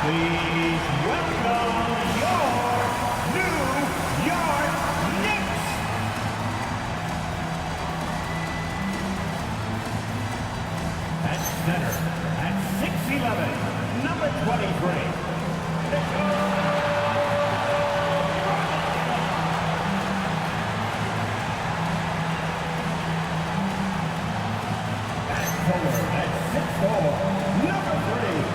Please welcome your New York Knicks. At center, at 6'11", number 23. Forward at 6'4", number 3.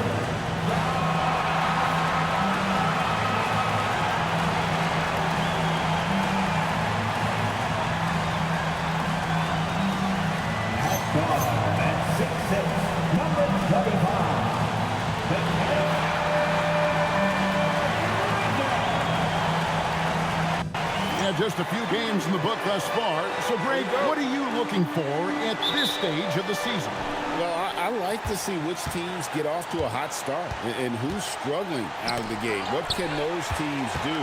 Just a few games in the book thus far. So, Greg, what are you looking for at this stage of the season? Well, I like to see which teams get off to a hot start and who's struggling out of the gate. What can those teams do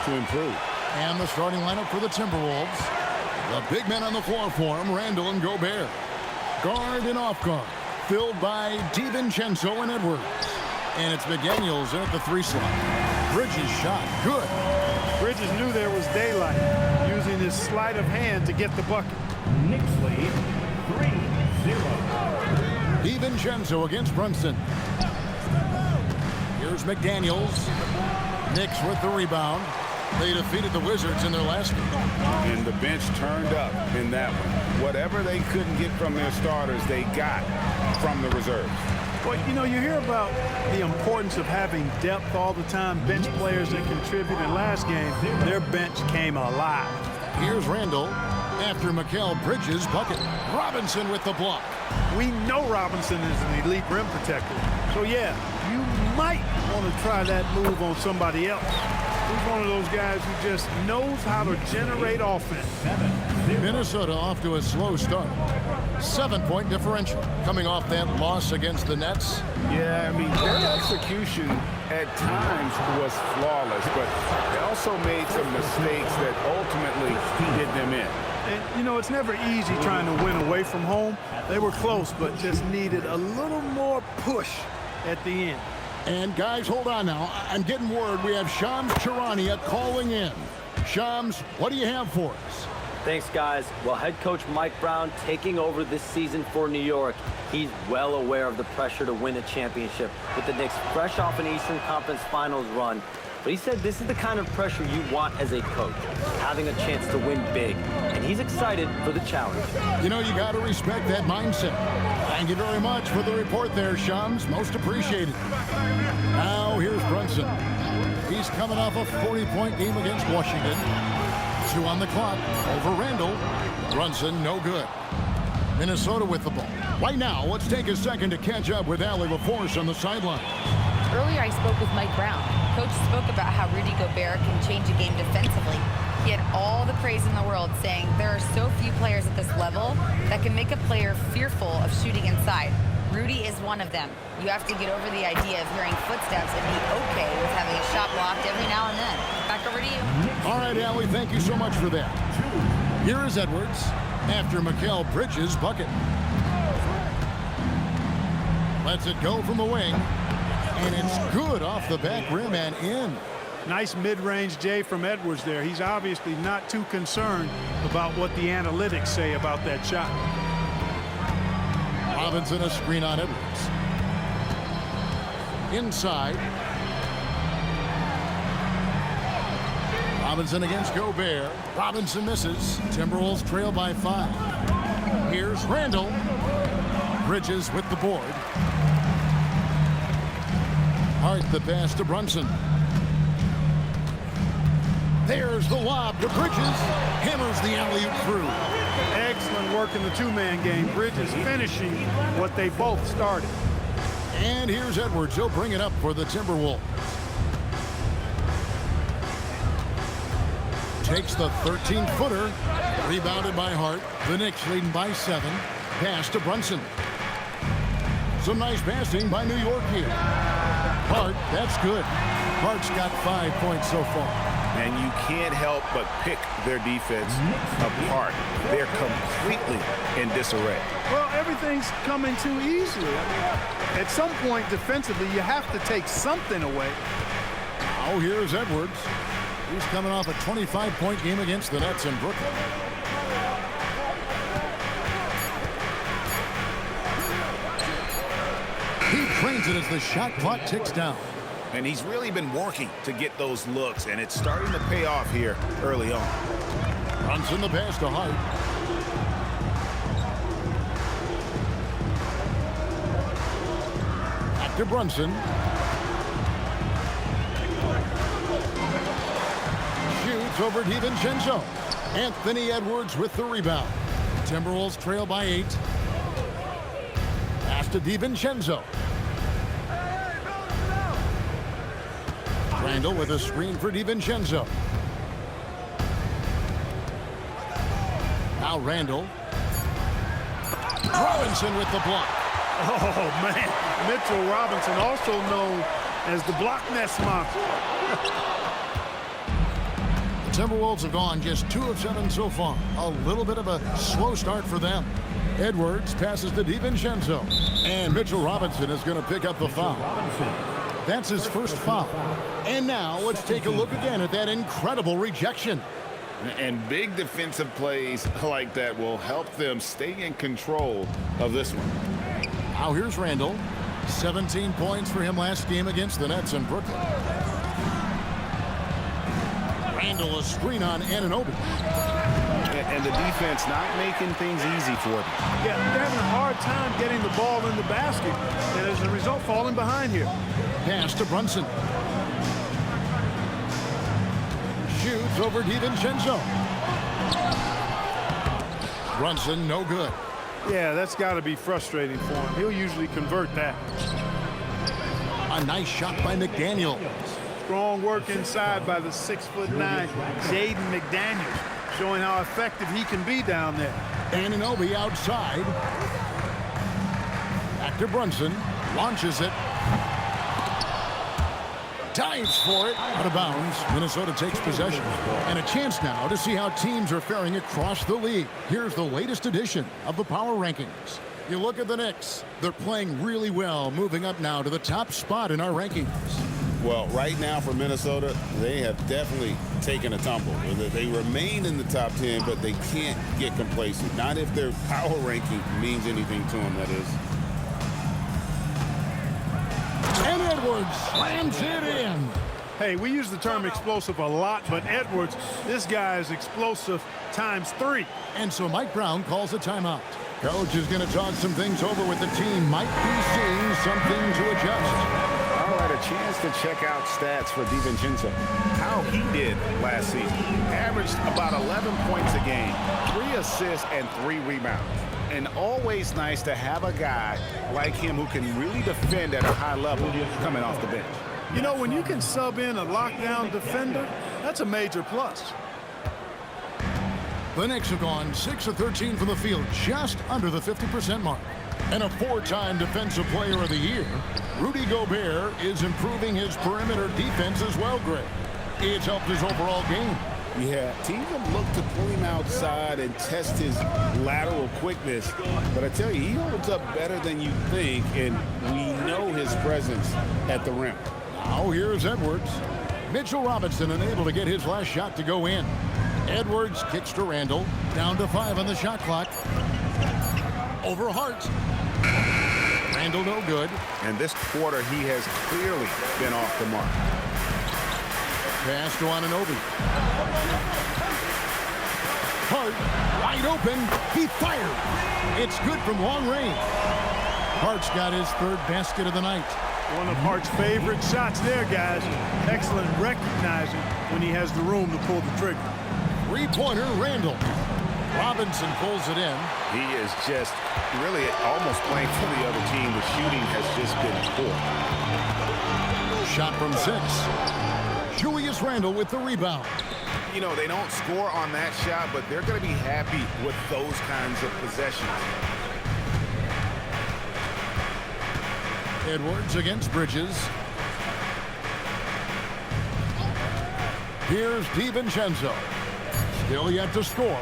to improve? And the starting lineup for the Timberwolves. The big men on the floor for them, Randall and Gobert. Guard and off guard, filled by DiVincenzo and Edwards. And it's McDaniels in at the 3 slot. Bridges shot, good. Bridges knew there was daylight, using his sleight of hand to get the bucket. Knicks lead 3-0. DiVincenzo against Brunson. Here's McDaniels. Knicks with the rebound. They defeated the Wizards in their last game. And the bench turned up in that one. Whatever they couldn't get from their starters, they got from the reserves. Well, you know, you hear about the importance of having depth all the time, bench players that contributed last game. Their bench came alive. Here's Randall after Mikal Bridges' bucket. Robinson with the block. We know Robinson is an elite rim protector. So, yeah, you might want to try that move on somebody else. He's one of those guys who just knows how to generate offense. Minnesota off to a slow start. 7-point differential coming off that loss against the Nets. Yeah, I mean, their execution at times was flawless, but they also made some mistakes that ultimately did them in. And, you know, it's never easy trying to win away from home. They were close, but just needed a little more push at the end. And, guys, hold on now. I'm getting word we have Shams Charania calling in. Shams, what do you have for us? Thanks, guys. Well, head coach Mike Brown taking over this season for New York. He's well aware of the pressure to win a championship with the Knicks fresh off an Eastern Conference Finals run. But he said this is the kind of pressure you want as a coach, having a chance to win big. And he's excited for the challenge. You know, you got to respect that mindset. Thank you very much for the report there, Shams. Most appreciated. Now, here's Brunson. He's coming off a 40-point game against Washington. 2 on the clock over Randall. Brunson, no good. Minnesota with the ball. Right now, let's take a second to catch up with Allie LaForce on the sideline. Earlier, I spoke with Mike Brown. Coach spoke about how Rudy Gobert can change a game defensively. He had all the praise in the world, saying there are so few players at this level that can make a player fearful of shooting inside. Rudy is one of them. You have to get over the idea of hearing footsteps and be okay with having a shot blocked every now and then. Back over to you. All right, Allie, thank you so much for that. Here is Edwards after Mikal Bridges' bucket. Lets it go from the wing. And it's good off the back rim and in. Nice mid-range J from Edwards there. He's obviously not too concerned about what the analytics say about that shot. Robinson a screen on Edwards. Inside. Robinson against Gobert. Robinson misses. Timberwolves trail by 5. Here's Randall. Bridges with the board. Hart the pass to Brunson. There's the lob to Bridges. Hammers the alley-oop through. Excellent work in the two-man game. Bridges finishing what they both started. And here's Edwards. He'll bring it up for the Timberwolves. Takes the 13-footer. Rebounded by Hart. The Knicks leading by 7. Pass to Brunson. Some nice passing by New York here. Hart, that's good. Hart's got 5 points so far. and you can't help but pick their defense apart. They're completely in disarray. Well, everything's coming too easily. I mean, at some point defensively, you have to take something away. Now here's Edwards. He's coming off a 25-point game against the Nets in Brooklyn. He trains it as the shot clock ticks down. And he's really been working to get those looks, and it's starting to pay off here early on. Brunson the pass to Hart. Back to Brunson. Shoots over DiVincenzo. Anthony Edwards with the rebound. Timberwolves trail by 8. Pass to DiVincenzo. Randall with a screen for DiVincenzo. Now Randall. Robinson with the block. Oh, man. Mitchell Robinson, also known as the block nest monster. The Timberwolves have gone just 2 of 7 so far. A little bit of a slow start for them. Edwards passes to DiVincenzo. And Mitchell Robinson is going to pick up the foul. That's his first foul. And now let's take a look again at that incredible rejection. And big defensive plays like that will help them stay in control of this one. Now here's Randall. 17 points for him last game against the Nets in Brooklyn. Randall a screen on Anunoby. And the defense not making things easy for them. Yeah, they're having a hard time getting the ball in the basket, and as a result, falling behind here. Pass to Brunson. Shoots over DiVincenzo. Brunson, no good. Yeah, that's got to be frustrating for him. He'll usually convert that. A nice shot by McDaniel. Strong work inside by the 6'9" Jaden McDaniels, showing how effective he can be down there. Anunoby outside. Back to Brunson. Launches it. Dives for it. Out of bounds. Minnesota takes possession. And a chance now to see how teams are faring across the league. Here's the latest edition of the Power Rankings. You look at the Knicks. They're playing really well, moving up now to the top spot in our rankings. Well, right now for Minnesota, they have definitely taken a tumble. They remain in the top 10, but they can't get complacent. Not if their power ranking means anything to them, that is. And Edwards slams it in. Hey, we use the term explosive a lot, but Edwards, this guy is explosive times 3. And so Mike Brown calls a timeout. Coach is going to talk some things over with the team. Might be seeing something to adjust. All right, a chance to check out stats for DiVincenzo. How he did last season. Averaged about 11 points a game, 3 assists and 3 rebounds. And always nice to have a guy like him who can really defend at a high level coming off the bench. You know, when you can sub in a lockdown defender, that's a major plus. The Knicks have gone 6 of 13 from the field, just under the 50% mark. And a 4-time Defensive Player of the Year, Rudy Gobert is improving his perimeter defense as well, Greg. It's helped his overall game. Yeah, teams have looked to pull him outside and test his lateral quickness. But I tell you, he holds up better than you think, and we know his presence at the rim. Now here's Edwards. Mitchell Robinson unable to get his last shot to go in. Edwards kicks to Randall. Down to 5 on the shot clock. Over Hart. Randall no good. And this quarter, he has clearly been off the mark. Pass to Anunoby. Hart wide open. He fired. It's good from long range. Hart's got his 3rd basket of the night. One of Hart's favorite shots there, guys. Excellent recognizing when he has the room to pull the trigger. 3-pointer Randall. Robinson pulls it in. He is just really almost playing for the other team. The shooting has just been poor. Shot from 6. Julius Randle with the rebound. You know, they don't score on that shot, but they're going to be happy with those kinds of possessions. Edwards against Bridges. Here's DiVincenzo. Still yet to score.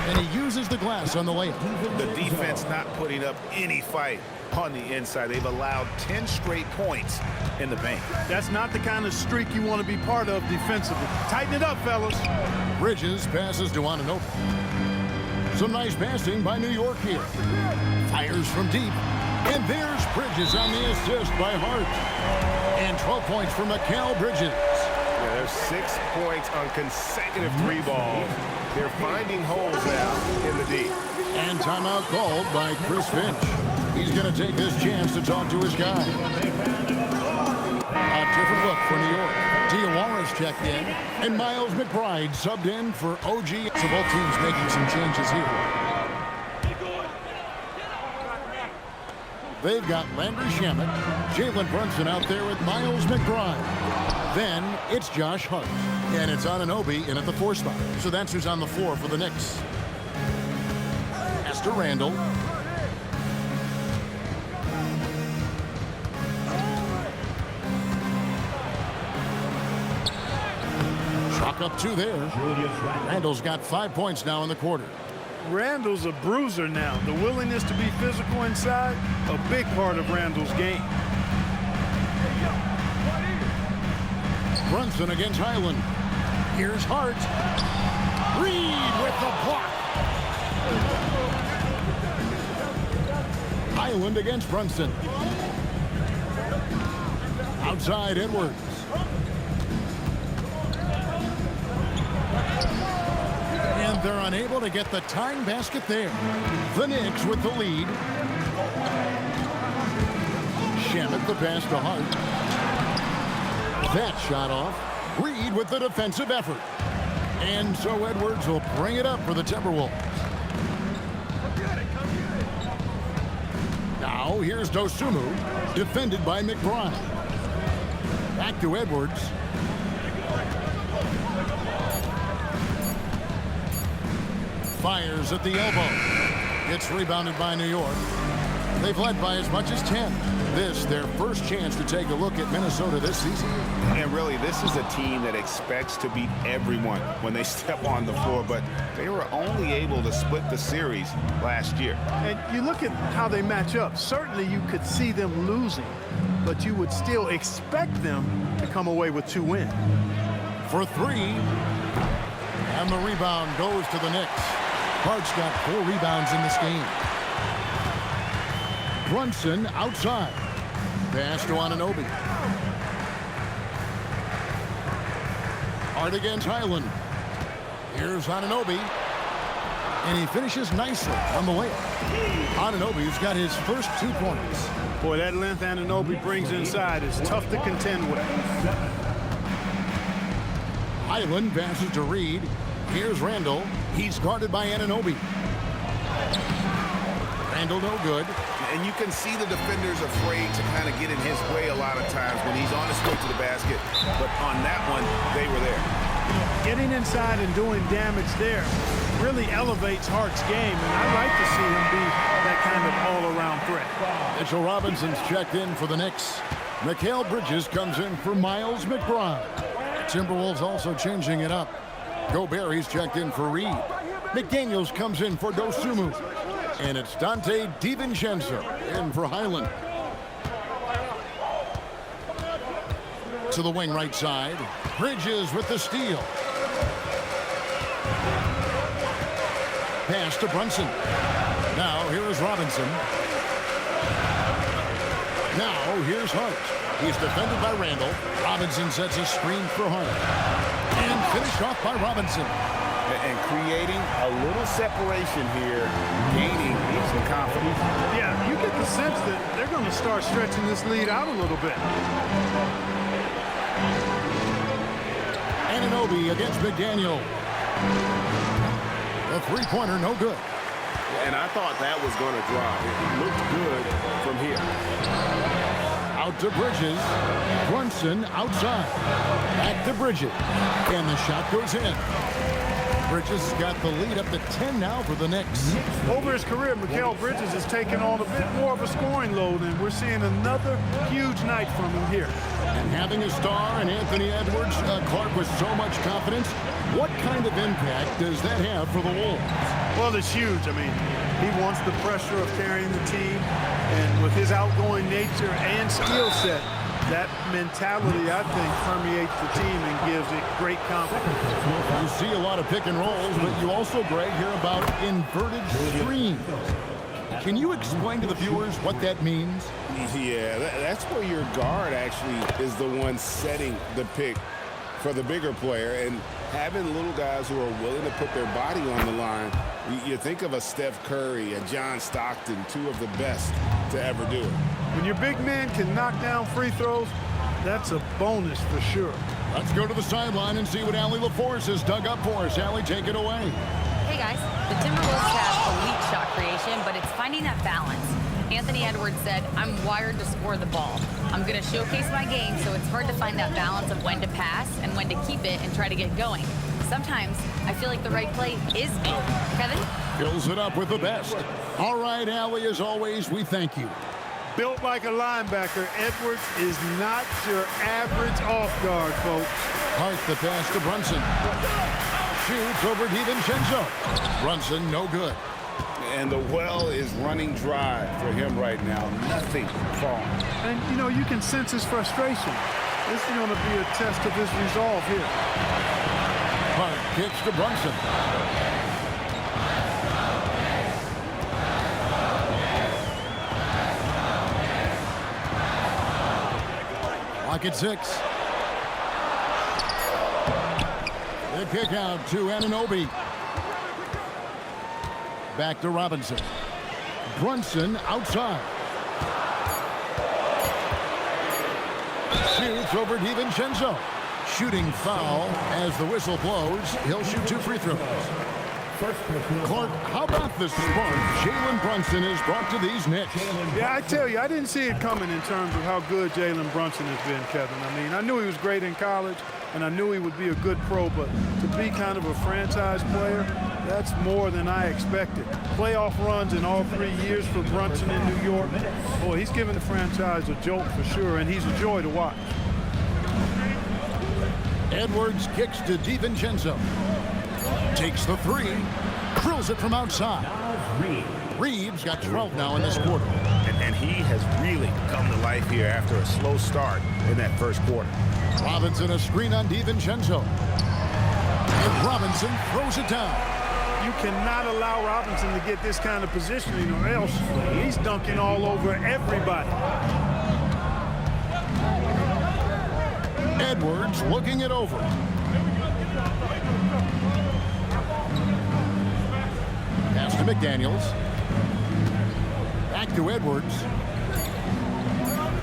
And he uses the glass on the layup. The defense not putting up any fight on the inside. They've allowed 10 straight points in the paint. That's not the kind of streak you want to be part of defensively. Tighten it up, fellas. Bridges passes to Anunoby. Some nice passing by New York here. Fires from deep. And there's Bridges on the assist by Hart. And 12 points for Mikal Bridges. Yeah, there's 6 points on consecutive 3 balls. They're finding holes now in the D. And timeout called by Chris Finch. He's going to take this chance to talk to his guy. A different look for New York. Diawara's checked in, and Miles McBride subbed in for OG. So both teams making some changes here. They've got Landry Shamet, Jalen Brunson out there with Miles McBride. Then it's Josh Hart, and it's Anunoby in at the 4 spot. So that's who's on the floor for the Knicks. Esther Randall. Chalk up 2 there. Randall's got 5 points now in the quarter. Randall's a bruiser now. The willingness to be physical inside, a big part of Randall's game. Brunson against Highland. Here's Hart. Reed with the block. Highland against Brunson. Outside Edwards. And they're unable to get the tying basket there. The Knicks with the lead. Shamet the pass to Hart. That shot off. Reed with the defensive effort. And so Edwards will bring it up for the Timberwolves. Now here's Dosunmu, defended by McBride. Back to Edwards. Fires at the elbow. It's rebounded by New York. They've led by as much as 10. This, their first chance to take a look at Minnesota this season. And really, this is a team that expects to beat everyone when they step on the floor, but they were only able to split the series last year. And you look at how they match up. Certainly you could see them losing, but you would still expect them to come away with 2 wins. For 3. And the rebound goes to the Knicks. Hart's got 4 rebounds in this game. Brunson outside. Pass to Anunoby. Hart against Highland. Here's Anunoby. And he finishes nicely on the layup. Anunoby's got his first 2 points. Boy, that length Anunoby brings inside is tough to contend with. Highland passes to Reed. Here's Randall. He's guarded by Anunoby. Randall no good. And you can see the defenders afraid to kind of get in his way a lot of times when he's on his way to the basket. But on that one, they were there. Getting inside and doing damage there really elevates Hart's game, and I like to see him be that kind of all-around threat. Mitchell Robinson's checked in for the Knicks. Mikal Bridges comes in for Miles McBride. Timberwolves also changing it up. Gobert, he's checked in for Reed. McDaniels comes in for Dosunmu. And it's Dante DiVincenzo in for Highland. To the wing right side. Bridges with the steal. Pass to Brunson. Now here is Robinson. Now here's Hart. He's defended by Randall. Robinson sets a screen for Hart. And finished off by Robinson. And creating a little separation here, gaining some confidence. Yeah, you get the sense that they're going to start stretching this lead out a little bit. Anunoby against McDaniel. The 3-pointer, no good. And I thought that was going to drop. It looked good from here. Out to Bridges. Brunson outside. Back to Bridges. And the shot goes in. Bridges got the lead up to 10 now for the Knicks. Over his career, Mikal Bridges has taken on a bit more of a scoring load, and we're seeing another huge night from him here. And having a star in Anthony Edwards, Clark, with so much confidence, what kind of impact does that have for the Wolves? Well, it's huge. I mean, he wants the pressure of carrying the team, and with his outgoing nature and skill set, that mentality, I think, permeates the team and gives it great confidence. You see a lot of pick and rolls, but you also, Greg, hear about inverted screens. Can you explain to the viewers what that means? Yeah, that's where your guard actually is the one setting the pick for the bigger player, and having little guys who are willing to put their body on the line. You think of a Steph Curry, a John Stockton, two of the best to ever do it. When your big man can knock down free throws, that's a bonus for sure. Let's go to the sideline and see what Allie LaForce has dug up for us. Allie, take it away. Hey guys, the Timberwolves have elite shot creation, but it's finding that balance. Anthony Edwards said, "I'm wired to score the ball. I'm going to showcase my game, so it's hard to find that balance of when to pass and when to keep it and try to get going. Sometimes I feel like the right play is me." Kevin? Fills it up with the best. All right, Allie, as always, we thank you. Built like a linebacker, Edwards is not your average off guard, folks. Hart the pass to Brunson. Shoots over DiVincenzo. Brunson, no good. And the well is running dry for him right now. Nothing falling. And, you know, you can sense his frustration. This is going to be a test of his resolve here. Hart kicks to Brunson. Lock at 6. The kick out to Anunoby. Back to Robinson. Brunson outside. Shoots over DiVincenzo. Shooting foul as the whistle blows. He'll shoot 2 free throws. Clark, how about the spark Jalen Brunson has brought to these Knicks? Yeah, I tell you, I didn't see it coming in terms of how good Jalen Brunson has been, Kevin. I mean, I knew he was great in college, and I knew he would be a good pro, but to be kind of a franchise player, that's more than I expected. Playoff runs in all 3 years for Brunson in New York. Boy, he's given the franchise a jolt for sure, and he's a joy to watch. Edwards kicks to DiVincenzo. Takes the 3. Drills it from outside. Reeves got 12 now in this quarter. And he has really come to life here after a slow start in that first quarter. Robinson a screen on DiVincenzo. And Robinson throws it down. You cannot allow Robinson to get this kind of positioning, or else he's dunking all over everybody. Edwards looking it over. Pass to McDaniels. Back to Edwards.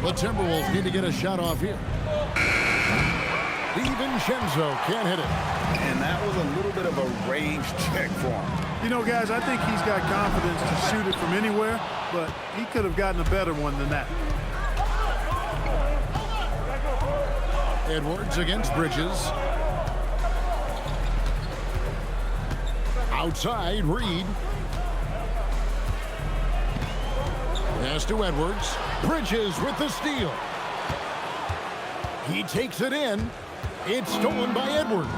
The Timberwolves need to get a shot off here. DiVincenzo can't hit it. And that was a little bit of a range check for him. You know, guys, I think he's got confidence to shoot it from anywhere, but he could have gotten a better one than that. Edwards against Bridges. Outside, Reed. Pass to Edwards. Bridges with the steal. He takes it in. It's stolen by Edwards.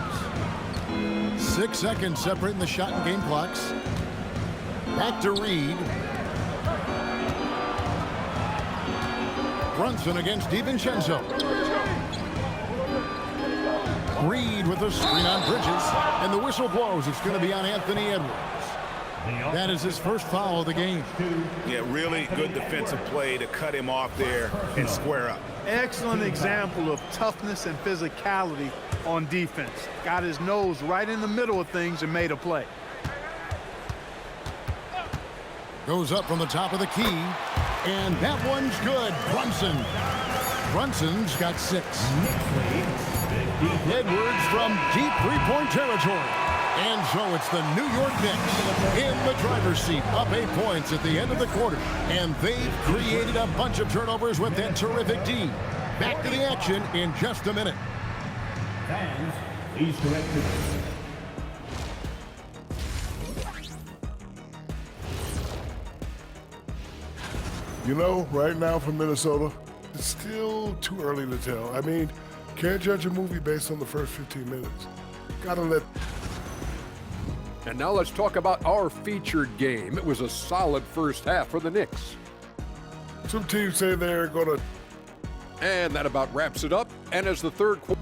6 seconds separating the shot and game clocks. Back to Reed. Brunson against DiVincenzo. Reed with a screen on Bridges, and the whistle blows. It's going to be on Anthony Edwards. That is his first foul of the game. Yeah, really good defensive play to cut him off there and square up. Excellent example of toughness and physicality on defense. Got his nose right in the middle of things and made a play. Goes up from the top of the key, and that one's good. Brunson's got 6. Edwards from deep three-point territory. And so it's the New York Knicks in the driver's seat, up 8 points at the end of the quarter. And they've created a bunch of turnovers with that terrific D. Back to the action in just a minute. Fans, please direct You know, right now for Minnesota, it's still too early to tell. I mean, can't judge a movie based on the first 15 minutes. Gotta let... And now let's talk about our featured game. It was a solid first half for the Knicks. Some teams say they're gonna... And that about wraps it up. And as the third quarter...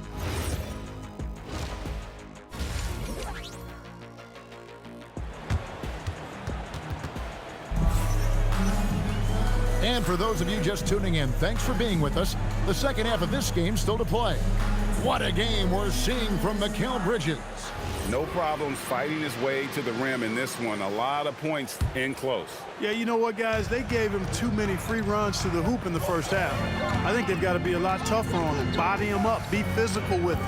And for those of you just tuning in, thanks for being with us. The second half of this game still to play. What a game we're seeing from Mikal Bridges. No problems fighting his way to the rim in this one. A lot of points in close. Yeah, you know what, guys? They gave him too many free runs to the hoop in the first half. I think they've got to be a lot tougher on him. Body him up. Be physical with him.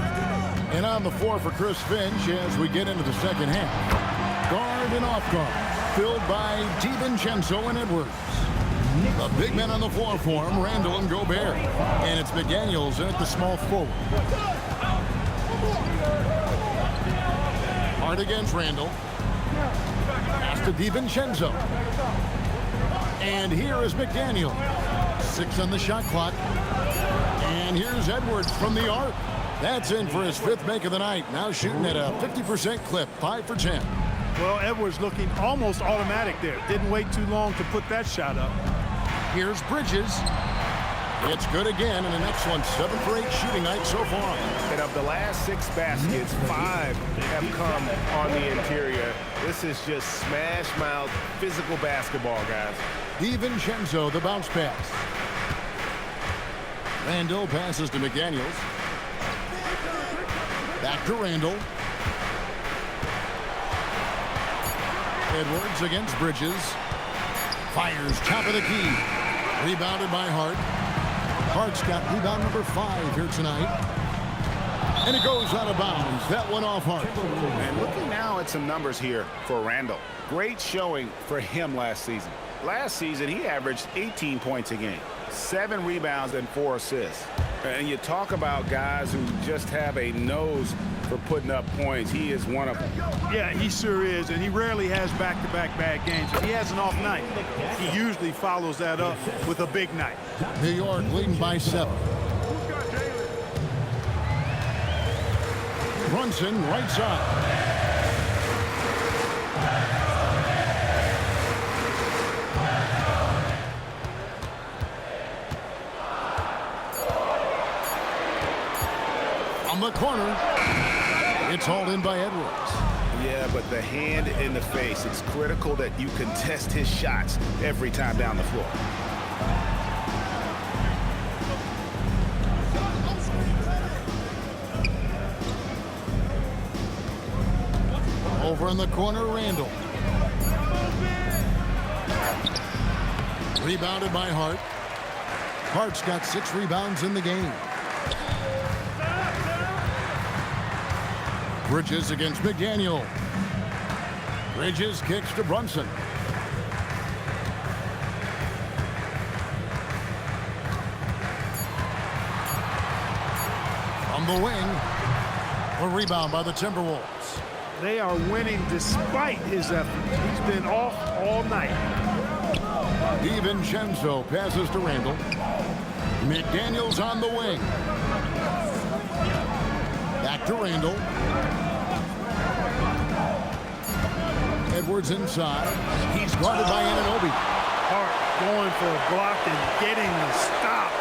And on the floor for Chris Finch as we get into the second half. Guard and off guard, filled by DiVincenzo and Edwards. The big men on the floor for him, Randall and Gobert. And it's McDaniels in at the small forward. Hard against Randall. Pass to DiVincenzo. And here is McDaniel. 6 on the shot clock. And here's Edwards from the arc. That's in for his 5th make of the night. Now shooting at a 50% clip, 5 for 10. Well, Edwards looking almost automatic there. Didn't wait too long to put that shot up. Here's Bridges. It's good again, and an excellent 7 for 8 shooting night so far. And of the last 6 baskets, 5 have come on the interior. This is just smash mouth physical basketball, guys. DiVincenzo, the bounce pass. Randall passes to McDaniels. Back to Randall. Edwards against Bridges. Fires top of the key. Rebounded by Hart. Hart's got rebound number 5 here tonight. And it goes out of bounds. That one off Hart. And looking now at some numbers here for Randall. Great showing for him last season. Last season, he averaged 18 points a game, 7 rebounds and 4 assists. And you talk about guys who just have a nose for putting up points. He is one of them. Yeah, he sure is, and he rarely has back-to-back bad games. If he has an off night, he usually follows that up with a big night. New York leading by 7. Brunson, right side. On the corner, it's hauled in by Edwards. Yeah, but the hand in the face, it's critical that you contest his shots every time down the floor. Over in the corner, Randall. Rebounded by Hart. Hart's got 6 rebounds in the game. Bridges against McDaniel. Bridges kicks to Brunson. From the wing, a rebound by the Timberwolves. They are winning despite his efforts. He's been off all night. DiVincenzo passes to Randall. McDaniels on the wing. Back to Randall. Edwards inside. He's guarded by Anunoby. Hart going for a block and getting the stop.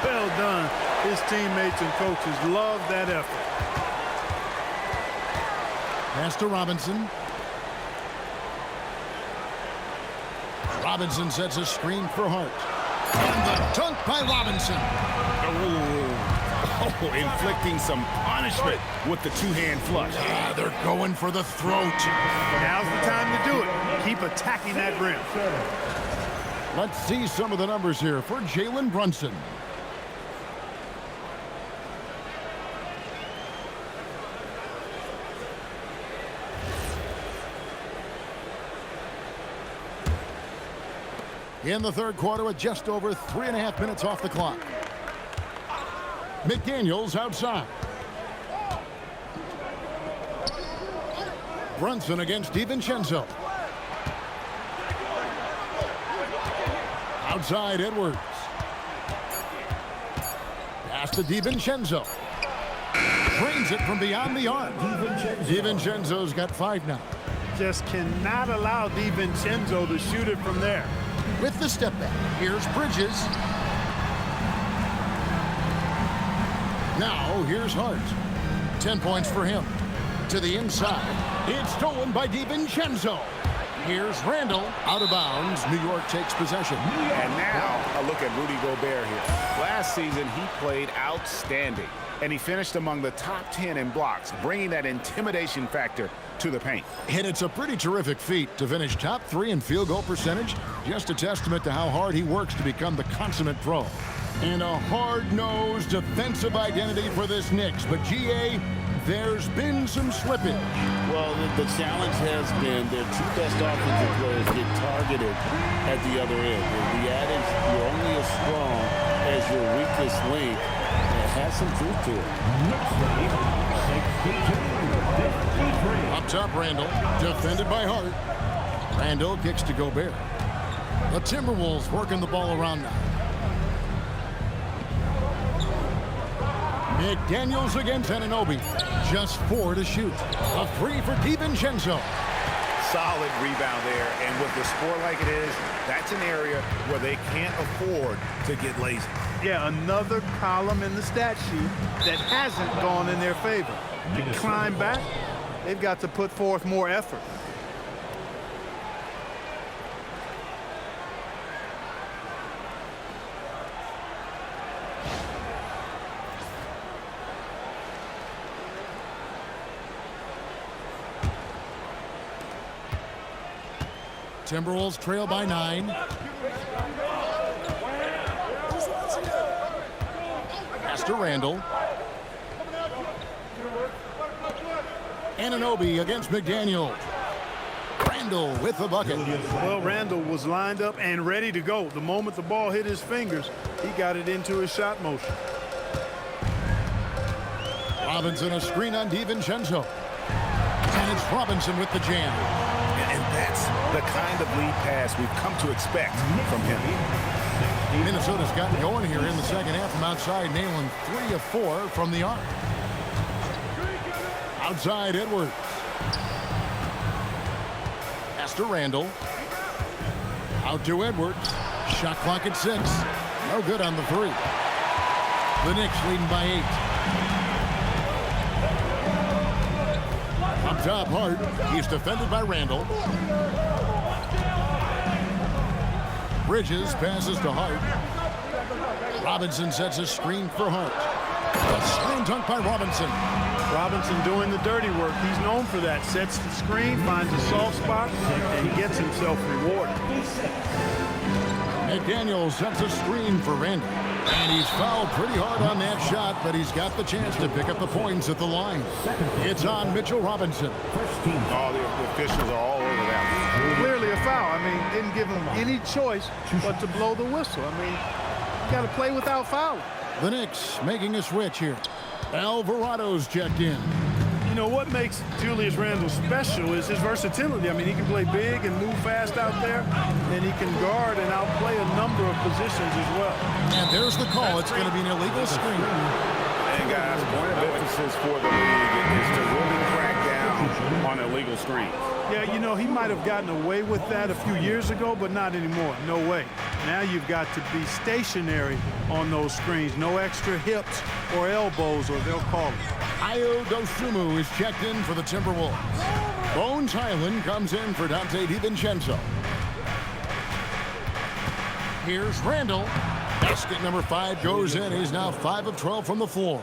Well done. His teammates and coaches love that effort. Pass to Robinson. Robinson sets a screen for Hart. And the dunk by Robinson. Oh, inflicting some punishment with the 2-hand flush. They're going for the throat. Now's the time to do it. Keep attacking that rim. Let's see some of the numbers here for Jalen Brunson. In the third quarter with just over 3.5 minutes off the clock. McDaniels outside. Brunson against DiVincenzo. Outside Edwards. Pass to DiVincenzo. Drains it from beyond the arc. DiVincenzo's got 5 now. Just cannot allow DiVincenzo to shoot it from there. With the step back, here's Bridges. Now, here's Hart. 10 points for him. To the inside. It's stolen by DiVincenzo. Here's Randall. Out of bounds. New York takes possession. And now, a look at Rudy Gobert here. Last season, he played outstanding. And he finished among the top 10 in blocks, bringing that intimidation factor to the paint. And it's a pretty terrific feat to finish top 3 in field goal percentage. Just a testament to how hard he works to become the consummate pro. And a hard-nosed defensive identity for this Knicks. But, GA, there's been some slippage. Well, the challenge has been their 2 best offensive players get targeted at the other end. The adage, you're only as strong as your weakest link. It has some truth to it. Up top, Randall. Defended by Hart. Randall kicks to Gobert. The Timberwolves working the ball around now. McDaniels against Anunoby. Just 4 to shoot. A 3 for DiVincenzo. Solid rebound there, and with the score like it is, that's an area where they can't afford to get lazy. Yeah, another column in the stat sheet that hasn't gone in their favor. To climb back, they've got to put forth more effort. Timberwolves trail by 9. Pass to Randall. Anunoby against McDaniel. Randall with the bucket. Well, Randall was lined up and ready to go. The moment the ball hit his fingers, he got it into his shot motion. Robinson a screen on DiVincenzo. And it's Robinson with the jam. And that's the kind of lead pass we've come to expect from him. Minnesota's gotten going here in the second half from outside, nailing 3 of 4 from the arc. Outside Edwards. Pass to Randall. Out to Edwards. Shot clock at 6. No good on the 3. The Knicks leading by 8. Up top, Hart. He's defended by Randall. Bridges passes to Hart. Robinson sets a screen for Hart. A screen dunk by Robinson. Robinson doing the dirty work. He's known for that. Sets the screen, finds a soft spot, and he gets himself rewarded. McDaniel sets a screen for Randall. And he's fouled pretty hard on that shot, but he's got the chance to pick up the points at the line. It's on Mitchell Robinson. Oh, the officials are all over that. Clearly a foul. I mean, didn't give him any choice but to blow the whistle. I mean, you got to play without fouling. The Knicks making a switch here. Alvarado's checked in. You know, what makes Julius Randle special is his versatility. I mean, he can play big and move fast out there, and he can guard and outplay a number of positions as well. And there's the call. It's going to be an illegal screen. And guys, point of emphasis for the league is to really crack down on illegal screens. Yeah, you know, he might have gotten away with that a few years ago, but not anymore. No way. Now you've got to be stationary on those screens. No extra hips or elbows, or they'll call it. Ayo Dosunmu is checked in for the Timberwolves. Bones Highland comes in for Dante DiVincenzo. Here's Randall. Basket number 5 goes in. He's now 5 of 12 from the floor.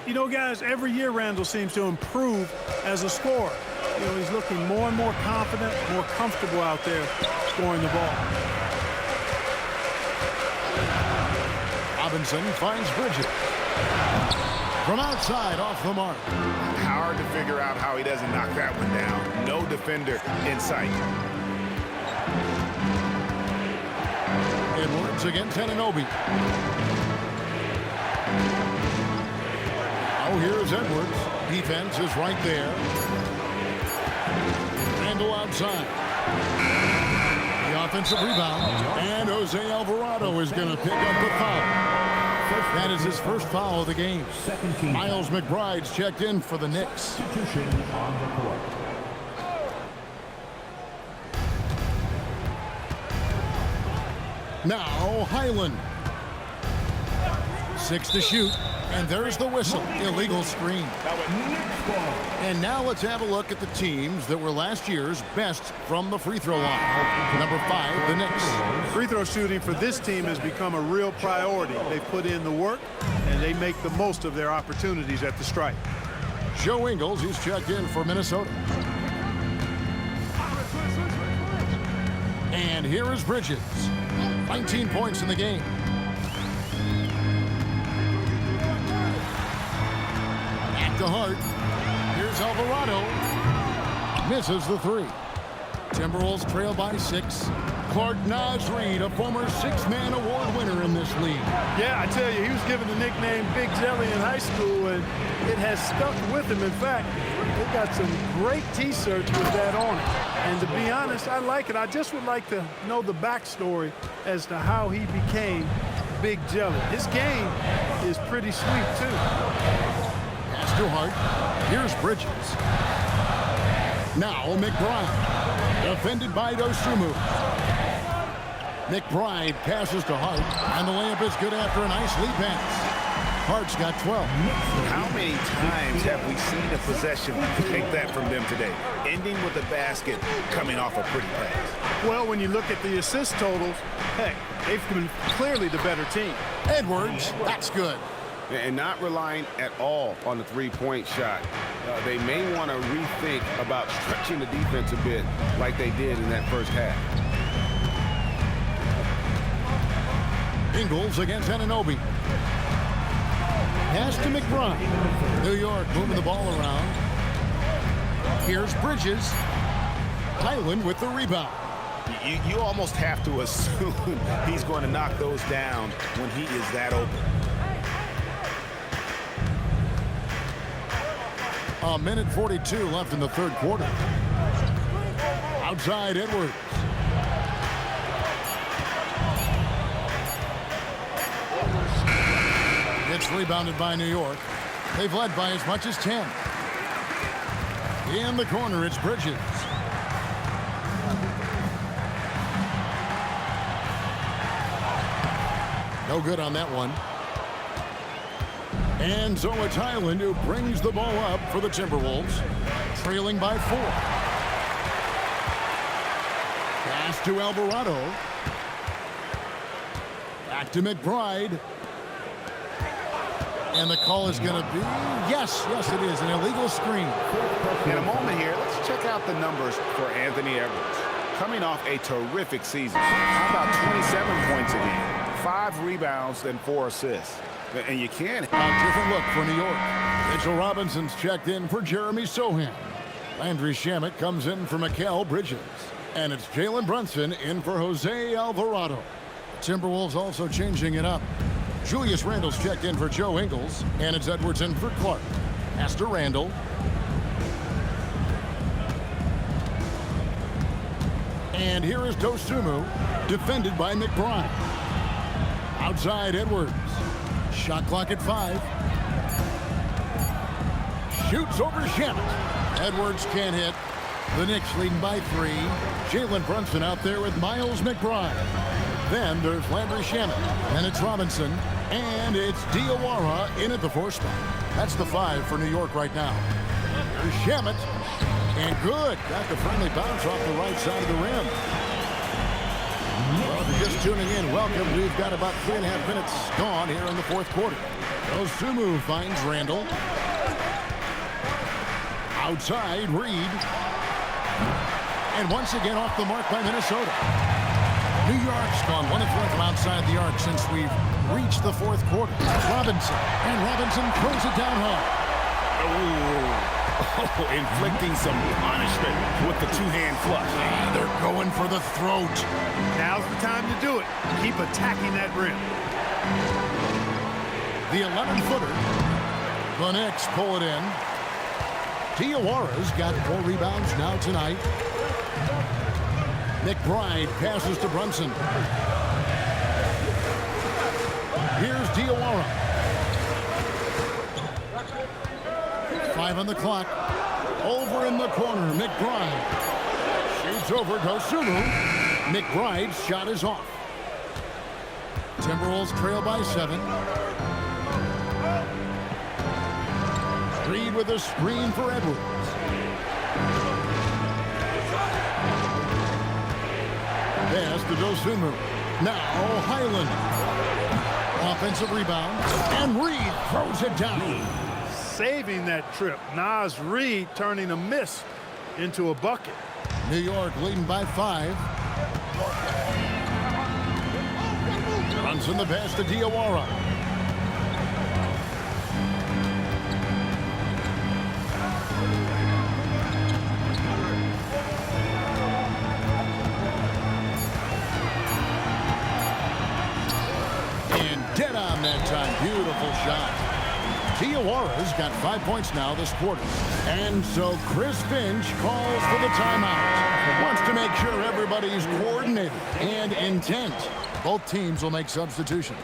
You know, guys, every year Randall seems to improve as a scorer. You know, he's looking more and more confident, more comfortable out there scoring the ball. Robinson finds Bridges. From outside, off the mark. Hard to figure out how he doesn't knock that one down. No defender in sight. Edwards against Anunoby. Oh, here's Edwards. Defense is right there. Randall outside. The offensive rebound. And Jose Alvarado is going to pick up the foul. That is his first foul of the game. Miles McBride's checked in for the Knicks. Substitution on the court. Now Highland. 6 to shoot. And there's the whistle. Illegal screen. And now let's have a look at the teams that were last year's best from the free throw line. Number 5, the Knicks. Free throw shooting for this team has become a real priority. They put in the work, and they make the most of their opportunities at the stripe. Joe Ingles, he's checked in for Minnesota. And here is Bridges. 19 points in the game. Back to Hart. Here's Alvarado. Misses the 3. Timberwolves trail by 6. Clark Naz Reed, a former 6-man award winner in this league. Yeah, I tell you, he was given the nickname Big Jelly in high school, and it has stuck with him. In fact, they got some great T-shirts with that on it. And to be honest, I like it. I just would like to know the backstory as to how he became Big Jelly. His game is pretty sweet, too. Pass to Hart. Here's Bridges. Now McBride. Defended by Dosunmu. McBride passes to Hart, and the layup is good after a nice lead pass. Hart's got 12. How many times have we seen a possession take that from them today? Ending with a basket, coming off a pretty pass. Well, when you look at the assist totals, heck, they've been clearly the better team. Edwards, that's good. And not relying at all on the three-point shot. They may want to rethink about stretching the defense a bit like they did in that first half. Ingles against Anunoby. Pass to McBride. New York moving the ball around. Here's Bridges. Highland with the rebound. You almost have to assume he's going to knock those down when he is that open. A minute 42 left in the third quarter. Outside Edwards. It's rebounded by New York. They've led by as much as 10. In the corner, it's Bridges. No good on that one. And so it's Highland who brings the ball up for the Timberwolves, trailing by 4. Pass to Alvarado. Back to McBride. And the call is going to be, yes, it is, an illegal screen. In a moment here, let's check out the numbers for Anthony Edwards. Coming off a terrific season. How about 27 points a game, 5 rebounds, and 4 assists. And you can't. A different look for New York. Mitchell Robinson's checked in for Jeremy Sohan. Landry Shamet comes in for Mikal Bridges. And it's Jalen Brunson in for Jose Alvarado. Timberwolves also changing it up. Julius Randle's checked in for Joe Ingles. And it's Edwards in for Clark. Pass to Randle. And here is Dosunmu, defended by McBride. Outside Edwards. Shot clock at 5. Shoots over Shamet. Edwards can't hit. The Knicks leading by 3. Jalen Brunson out there with Miles McBride. Then there's Landry Shamet. And it's Robinson. And it's Diawara in at the 4 spot. That's the 5 for New York right now. There's Shamet. And good. Got the friendly bounce off the right side of the rim. Well, if you're just tuning in, welcome. We've got about 3.5 minutes gone here in the fourth quarter. Dosunmu finds Randle. Outside, Reed. And once again off the mark by Minnesota. New York's gone 1 of 4 from outside the arc since we've reached the fourth quarter. Robinson. And Robinson throws it down hard. Inflicting some punishment with the 2-hand flush. They're going for the throat. Now's the time to do it. Keep attacking that rim. The 11-footer. The Knicks pull it in. Diawara's got 4 rebounds now tonight. McBride passes to Brunson. Here's Diawara. 5 on the clock. Over in the corner, McBride. Shoots over Dosunmu. McBride's shot is off. Timberwolves trail by 7. Reed with a screen for Edwards. Pass to Dosunmu. Now Highland. Offensive rebound. And Reed throws it down. Saving that trip. Naz Reid turning a miss into a bucket. New York leading by 5. Runs in the pass to Diawara. And dead on that time. Beautiful shot. Diawara's got 5 points now this quarter. And so Chris Finch calls for the timeout. Wants to make sure everybody's coordinated and intent. Both teams will make substitutions.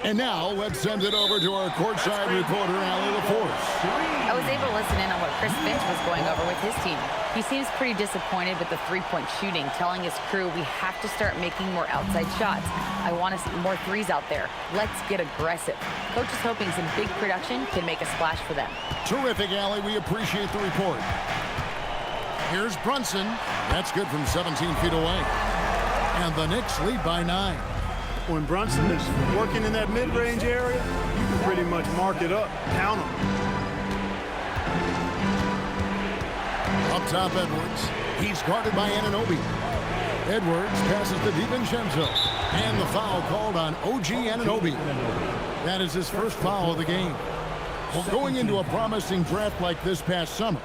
And now let's send it over to our courtside reporter, Allie LaForce. I was able to listen in on what Chris Finch was going over with his team. He seems pretty disappointed with the three-point shooting, telling his crew we have to start making more outside shots. I want to see more threes out there. Let's get aggressive. Coach is hoping some big production can make a splash for them. Terrific, Allie. We appreciate the report. Here's Brunson. That's good from 17 feet away. And the Knicks lead by 9. When Brunson is working in that mid-range area, you can pretty much mark it up, count him. Up top, Edwards. He's guarded by Anunoby. Edwards passes to DiVincenzo. And the foul called on OG Anunoby. That is his first foul of the game. Well, going into a promising draft like this past summer,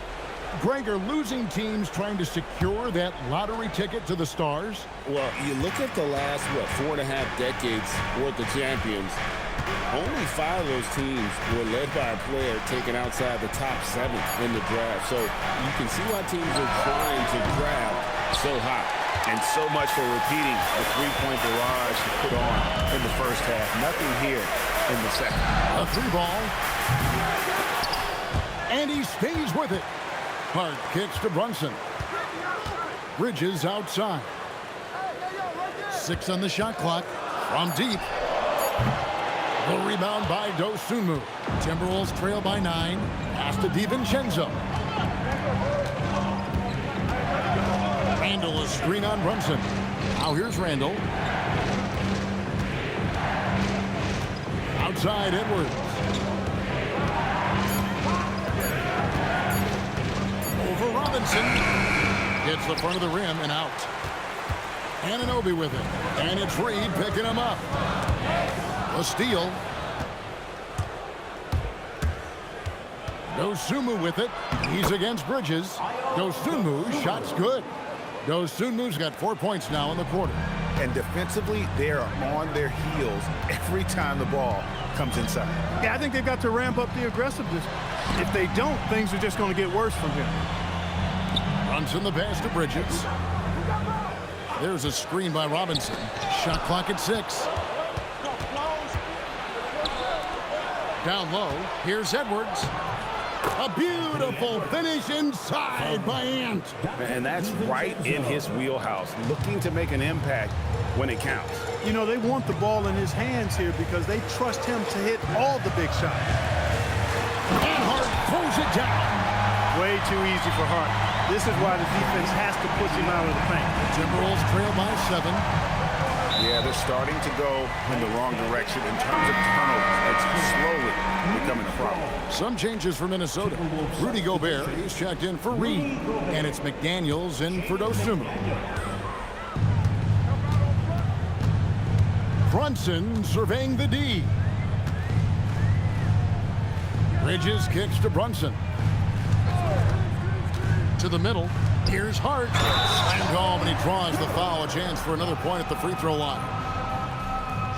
Greg, are losing teams trying to secure that lottery ticket to the stars? Well, you look at the last, 4.5 decades worth of champions. Only 5 of those teams were led by a player taken outside the top 7 in the draft. So you can see why teams are trying to draft so high. And so much for repeating the three-point barrage he put on in the first half. Nothing here in the second. A 3-ball. And he stays with it. Hart kicks to Brunson. Bridges outside. 6 on the shot clock. From deep. The rebound by Dosunmu. Timberwolves trail by 9. Pass to DiVincenzo. Randall, a screen on Brunson. Now here's Randall. Outside Edwards. Over Robinson. Hits the front of the rim and out. Anunoby with it. And it's Reed picking him up. A steal. Dosunmu with it. He's against Bridges. Dosunmu, shot's good. Dosunmu's got 4 points now in the quarter. And defensively, they are on their heels every time the ball comes inside. Yeah, I think they've got to ramp up the aggressiveness. If they don't, things are just going to get worse from here. Runs in the pass to Bridges. There's a screen by Robinson. Shot clock at 6. Down low. Here's Edwards. A beautiful finish inside by Ant. And that's right in his wheelhouse, looking to make an impact when it counts. You know, they want the ball in his hands here because they trust him to hit all the big shots. And Hart throws it down. Way too easy for Hart. This is why the defense has to push him out of the paint. Timberwolves trail by 7. Yeah, they're starting to go in the wrong direction in terms of turnovers. It's slowly becoming a problem. Some changes for Minnesota. Rudy Gobert, he's checked in for Reed. And it's McDaniels in for Dosunmu. Brunson surveying the D. Bridges kicks to Brunson. To the middle. Here's Hart. Slammed home, and he draws the foul. A chance for another point at the free throw line.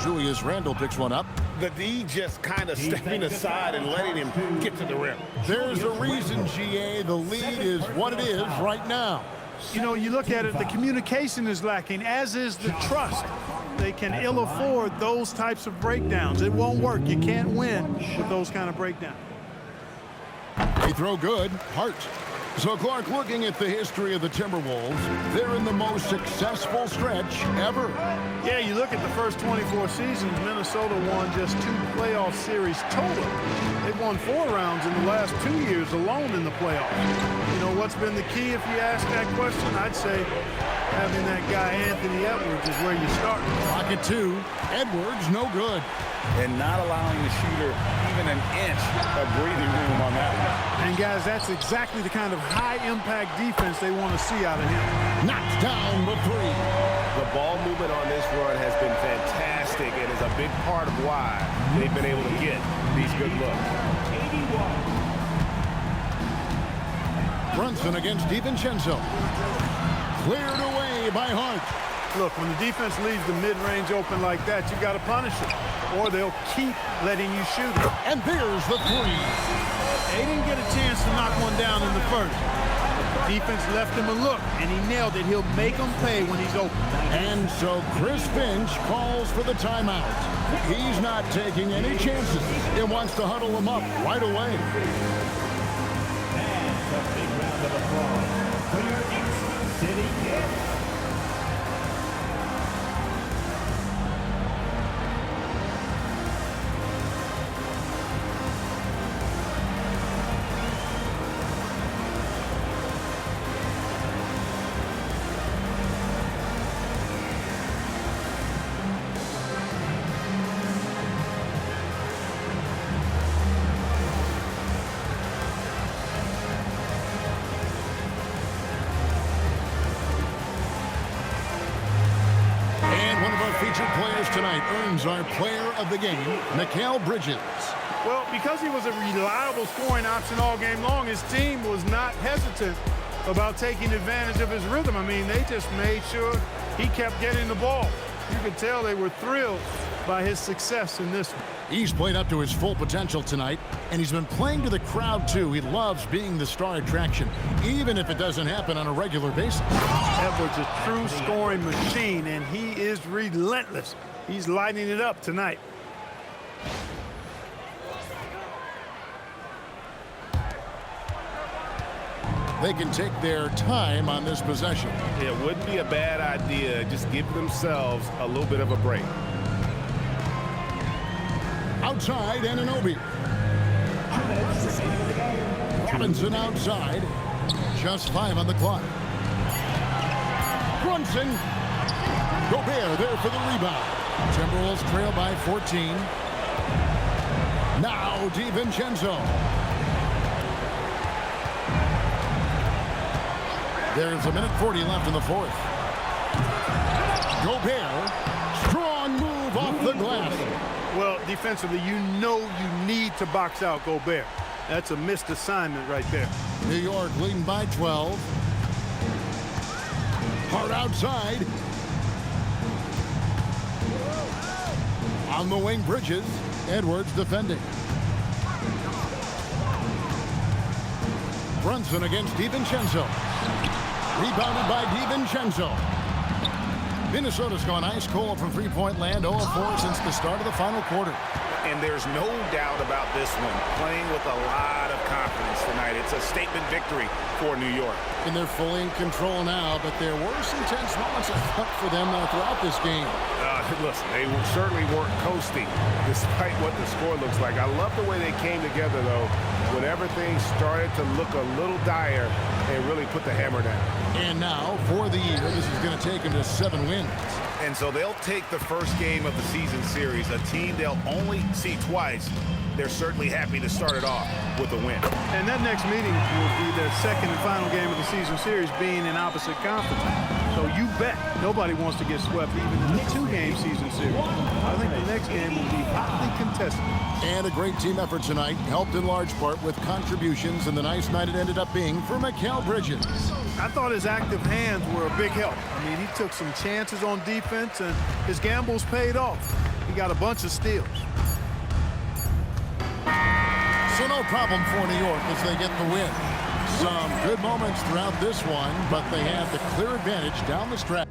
Julius Randle picks one up. The D just kind of stepping aside and letting him get to the rim. There's a reason, GA. The lead is what it is right now. You know, you look at it, the communication is lacking, as is the trust. They can ill afford those types of breakdowns. It won't work. You can't win with those kind of breakdowns. They throw good. Hart. So, Clark, looking at the history of the Timberwolves, they're in the most successful stretch ever. Yeah, you look at the first 24 seasons, Minnesota won just 2 playoff series total. They've won 4 rounds in the last 2 years alone in the playoffs. You know, what's been the key if you ask that question? I'd say having that guy Anthony Edwards is where you start. Pocket 2. Edwards, no good. And not allowing the shooter even an inch of breathing room on that one. And, guys, that's exactly the kind of high-impact defense they want to see out of him. Knocks down the 3. The ball movement on this run has been fantastic and is a big part of why they've been able to get these good looks. Brunson against DiVincenzo. Cleared away by Hart. Look, when the defense leaves the mid-range open like that, you got to punish it, or they'll keep letting you shoot it. And there's the 3. They didn't get a chance to knock one down in the first. The defense left him a look, and he nailed it. He'll make them pay when he's open. And so Chris Finch calls for the timeout. He's not taking any chances. He wants to huddle him up right away. And a big round of applause for your City Kings. Featured players tonight earns our player of the game, Mikal Bridges. Well, because he was a reliable scoring option all game long, his team was not hesitant about taking advantage of his rhythm. I mean, they just made sure he kept getting the ball. You could tell they were thrilled by his success in this one. He's played up to his full potential tonight, and he's been playing to the crowd, too. He loves being the star attraction, even if it doesn't happen on a regular basis. Edwards, a true scoring machine, and he is relentless. He's lighting it up tonight. They can take their time on this possession. It wouldn't be a bad idea. Just give themselves a little bit of a break. Outside, Anunoby. Robinson outside. Just 5 on the clock. Brunson. Gobert there for the rebound. Timberwolves trail by 14. Now DiVincenzo. There's 1:40 left in the 4th. Gobert. Strong move off the glass. Well, defensively, you know you need to box out Gobert. That's a missed assignment right there. New York leading by 12. Hart outside. On the wing, Bridges. Edwards defending. Brunson against DiVincenzo. Rebounded by DiVincenzo. Minnesota's gone ice cold from three-point land, 0-4 since the start of the final quarter. And there's no doubt about this one. Playing with a lot of confidence tonight. It's a statement victory for New York. And they're fully in control now, but there were some tense moments for them throughout this game. Listen, they certainly weren't coasting despite what the score looks like. I love the way they came together, though, when everything started to look a little dire and really put the hammer down. And now, for the year, this is going to take them to 7 wins. And so they'll take the first game of the season series, a team they'll only see twice. They're certainly happy to start it off with a win. And that next meeting will be their second and final game of the season series, being in opposite conference. So you bet nobody wants to get swept even in the 2-game season series. I think the next game will be hotly contested. And a great team effort tonight, helped in large part with contributions, and the nice night it ended up being for Mikal Bridges. I thought his active hands were a big help. I mean, he took some chances on defense, and his gambles paid off. He got a bunch of steals. So no problem for New York as they get the win. Some good moments throughout this one, but they have the clear advantage down the stretch.